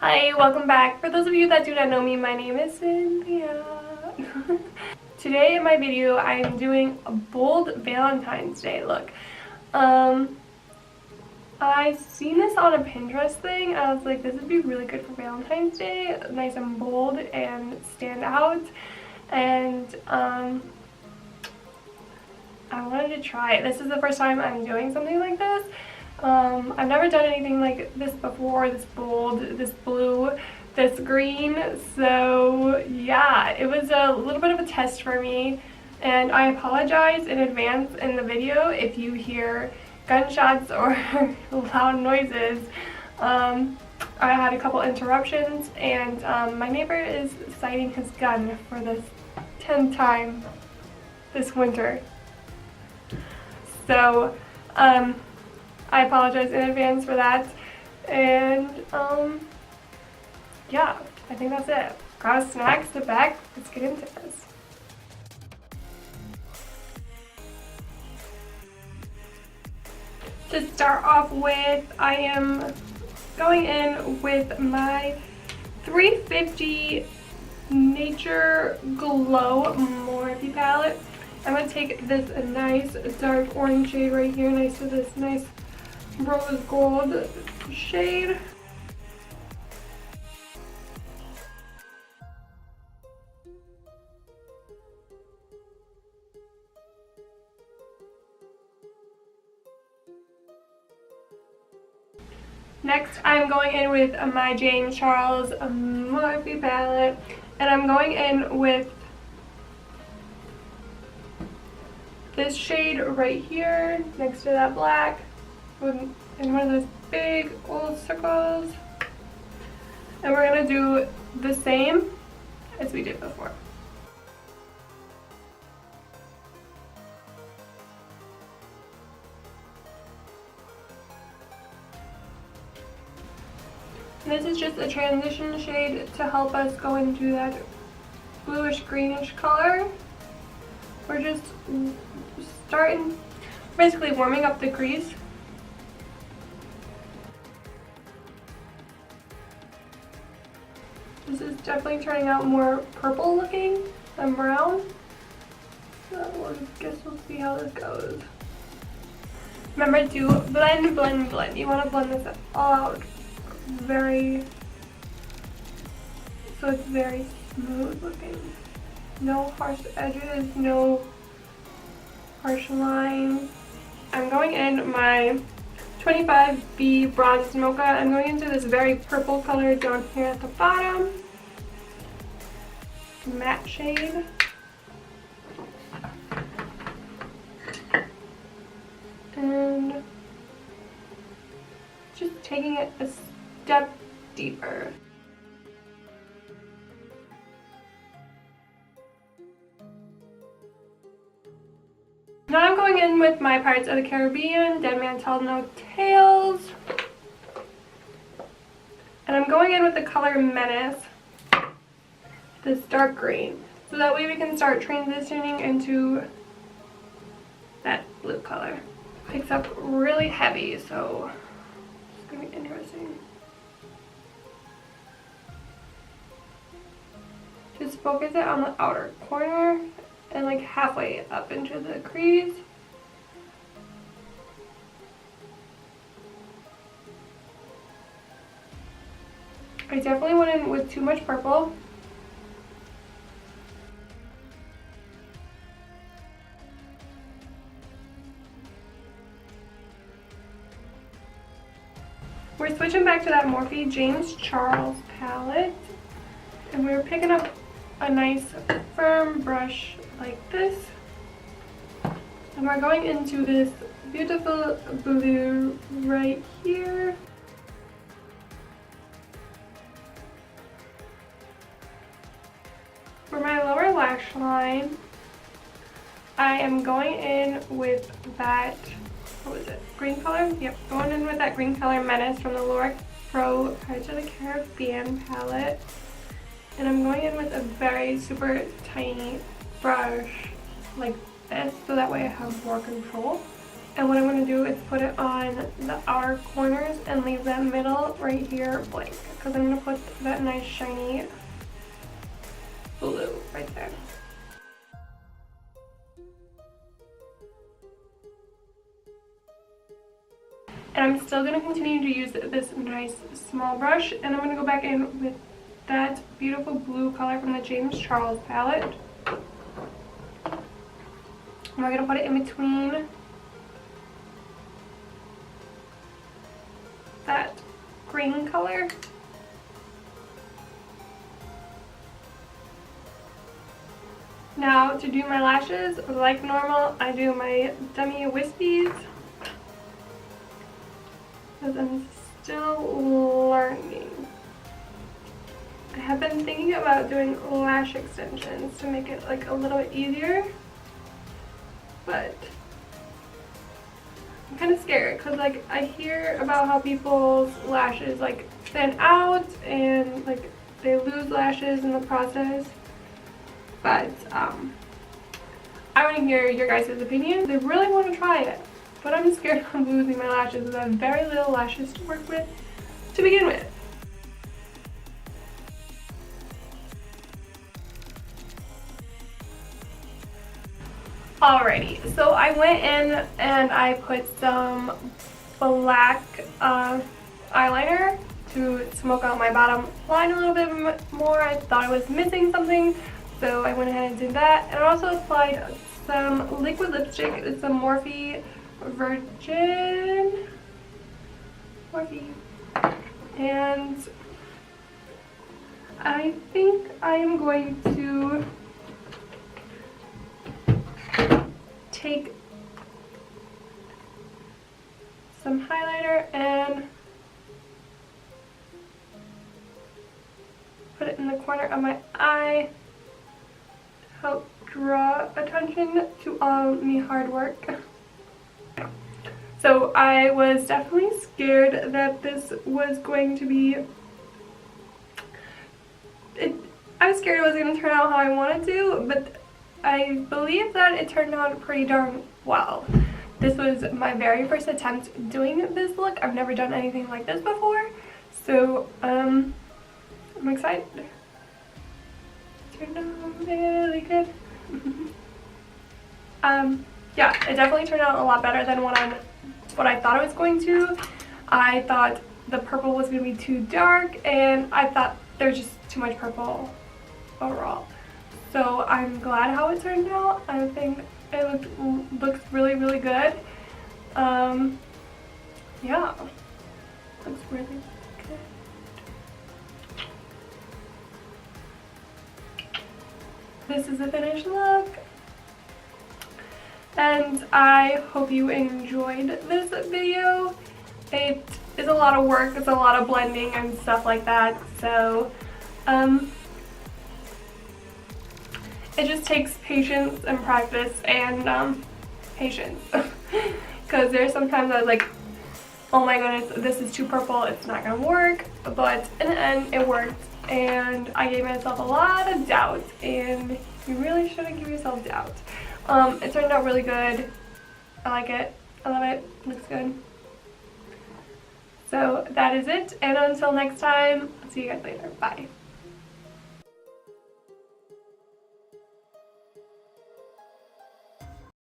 Hi, welcome back. For those of you that do not know me, my name is Cynthia. Today in my video, I am doing a bold Valentine's Day look. I seen this on a Pinterest thing, and I was like, this would be really good for Valentine's Day, nice and bold and stand out. And I wanted to try it. This is the first time I'm doing something like this. I've never done anything like this before, this bold, this blue, this green, so yeah, it was a little bit of a test for me, and I apologize in advance in the video if you hear gunshots or loud noises. I had a couple interruptions, and my neighbor is sighting his gun for the 10th time this winter. So, I apologize in advance for that, and yeah, I think that's it. Grab a snack, sit back, let's get into this. To start off with, I am going in with my 350 Nature Glow Morphe palette. I'm going to take this nice dark orange shade right here next to this nice rose gold shade. Next, I'm going in with my James Charles Morphe palette, and I'm going in with this shade right here next to that black in one of those big old circles, and we're going to do the same as we did before. This is just a transition shade to help us go into that bluish greenish color. We're just starting, basically warming up the crease. This is definitely turning out more purple looking than brown. So I guess we'll see how this goes. Remember to blend, blend, blend. You want to blend this all out so it's very smooth looking. No harsh edges, no harsh lines. I'm going in my 25B Bronze Mocha. I'm going into this very purple color down here at the bottom. Matte shade. And just taking it a step deeper. Now I'm going in with my Pirates of the Caribbean, Dead Man Tell No Tales. And I'm going in with the color Menace, this dark green. So that way we can start transitioning into that blue color. Picks up really heavy, so it's going to be interesting. Just focus it on the outer corner and like halfway up into the crease. I definitely went in with too much purple. We're switching back to that Morphe James Charles palette, and we're picking up a nice firm brush like this, and we're going into this beautiful blue right here. For my lower lash line, I am going in with that, what was it, green color? Yep, going in with that green color Menace from the Lorac Pro Pirates of the Caribbean palette. And I'm going in with a very super tiny brush like this, so that way I have more control. And what I'm going to do is put it on the outer corners and leave that middle right here blank, because I'm going to put that nice shiny blue right there. And I'm still going to continue to use this nice small brush, and I'm going to go back in with that beautiful blue color from the James Charles palette. And we're going to put it in between that green color. Now to do my lashes, like normal, I do my dummy wispies, because I'm still learning. I have been thinking about doing lash extensions to make it like a little bit easier, but I'm kind of scared because like I hear about how people's lashes like thin out and like they lose lashes in the process. But I want to hear your guys' opinions. I really want to try it, but I'm scared of losing my lashes because I have very little lashes to work with to begin with. Alrighty, so I went in and I put some black eyeliner to smoke out my bottom line a little bit more. I thought I was missing something, so I went ahead and did that. And I also applied some liquid lipstick. It's a Morphe Virgin. And I think I am going to take some highlighter and put it in the corner of my eye to help draw attention to all my hard work. So I was definitely scared that this was going to be, I was scared it was going to turn out how I wanted to, but I believe that it turned out pretty darn well. This was my very first attempt doing this look. I've never done anything like this before, so I'm excited. It turned out really good. Yeah, it definitely turned out a lot better than what I thought it was going to. I thought the purple was going to be too dark, and I thought there's just too much purple overall. So I'm glad how it turned out. I think it looks really, really good. Yeah, looks really good. This is the finished look. And I hope you enjoyed this video. It is a lot of work, it's a lot of blending and stuff like that. So, it just takes patience and practice and patience. Because there's sometimes I was like, oh my goodness, this is too purple, it's not gonna work. But in the end, it worked. And I gave myself a lot of doubt. And you really shouldn't give yourself doubt. It turned out really good. I like it. I love it. Looks good. So that is it. And until next time, I'll see you guys later. Bye.